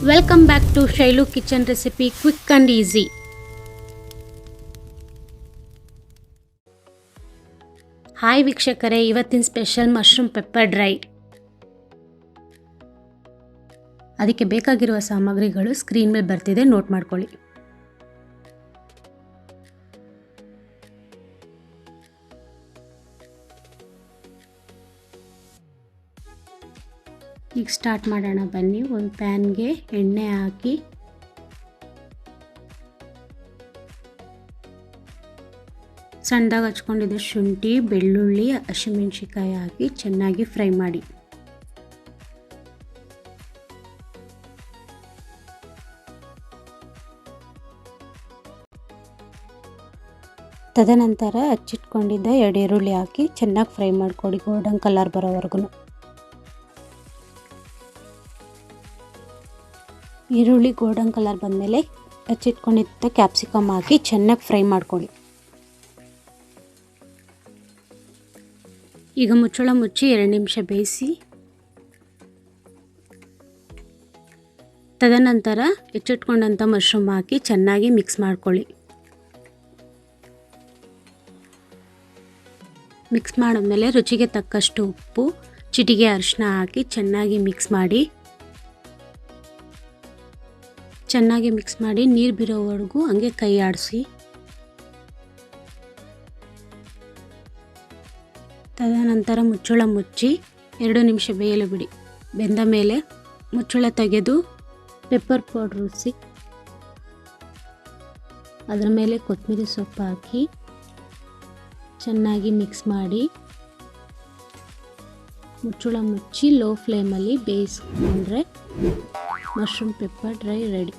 Welcome back to Shailu kitchen recipe quick and easy. Hi ವೀಕ್ಷಕರೇ, ಇವತ್ತಿನ special mushroom pepper dry. ಅದಕ್ಕೆ ಬೇಕಾಗಿರುವ ಸಾಮಗ್ರಿಗಳು ಸ್ಕ್ರೀನ್ ಮೇಲೆ ಬರ್ತಿದೆ, ನೋಟ್ ಮಾಡ್ಕೊಳ್ಳಿ. ಈಗ ಸ್ಟಾರ್ಟ್ ಮಾಡೋಣ ಬನ್ನಿ. ಒಂದು ಪ್ಯಾನ್ಗೆ ಎಣ್ಣೆ ಹಾಕಿ ಸಣ್ಣದಾಗಿ ಹಚ್ಕೊಂಡಿದ್ದ ಶುಂಠಿ, ಬೆಳ್ಳುಳ್ಳಿ, ಹಸಿಮೆಣಸಿಕಾಯಿ ಹಾಕಿ ಚೆನ್ನಾಗಿ ಫ್ರೈ ಮಾಡಿ. ತದನಂತರ ಹಚ್ಚಿಟ್ಕೊಂಡಿದ್ದ 2 ಈರುಳ್ಳಿ ಹಾಕಿ ಚೆನ್ನಾಗಿ ಫ್ರೈ ಮಾಡಿಕೊಡಿ, ಗೋಲ್ಡನ್ ಕಲರ್ ಬರೋವರೆಗೂ. ಈರುಳ್ಳಿ ಗೋಲ್ಡನ್ ಕಲರ್ ಬಂದಮೇಲೆ ಹಚ್ಚಿಟ್ಕೊಂಡಿದ್ದ ಕ್ಯಾಪ್ಸಿಕಮ್ ಹಾಕಿ ಚೆನ್ನಾಗಿ ಫ್ರೈ ಮಾಡ್ಕೊಳ್ಳಿ. ಈಗ ಮುಚ್ಚಳ ಮುಚ್ಚಿ 2 ನಿಮಿಷ ಬೇಯಿಸಿ. ತದನಂತರ ಹೆಚ್ಚಿಟ್ಕೊಂಡಂಥ ಮಶ್ರೂಮ್ ಹಾಕಿ ಚೆನ್ನಾಗಿ ಮಿಕ್ಸ್ ಮಾಡ್ಕೊಳ್ಳಿ. ಮಿಕ್ಸ್ ಮಾಡಿದ್ಮೇಲೆ ರುಚಿಗೆ ತಕ್ಕಷ್ಟು ಉಪ್ಪು, ಚಿಟಿಕೆ ಅರಿಶಿನ ಹಾಕಿ ಚೆನ್ನಾಗಿ ಮಿಕ್ಸ್ ಮಾಡಿ. ಚೆನ್ನಾಗಿ ಮಿಕ್ಸ್ ಮಾಡಿ ನೀರು ಬಿರೋವರೆಗೂ ಹಂಗೆ ಕೈ ಆಡಿಸಿ. ತದನಂತರ ಮುಚ್ಚಳ ಮುಚ್ಚಿ 2 ನಿಮಿಷ ಬೇಯಲು ಬಿಡಿ. ಬೆಂದ ಮೇಲೆ ಮುಚ್ಚಳ ತೆಗೆದು ಪೆಪ್ಪರ್ ಪೌಡ್ರ್ ಉರಿಸಿ ಅದರ ಮೇಲೆ ಕೊತ್ತಂಬರಿ ಸೊಪ್ಪು ಹಾಕಿ ಚೆನ್ನಾಗಿ ಮಿಕ್ಸ್ ಮಾಡಿ ಮುಚ್ಚಳ ಮುಚ್ಚಿ ಲೋ ಫ್ಲೇಮಲ್ಲಿ ಬೇಯಿಸ್ಕೊಂಡ್ರೆ ಮಶ್ರೂಮ್ ಪೆಪ್ಪರ್ ಡ್ರೈ ರೆಡಿ.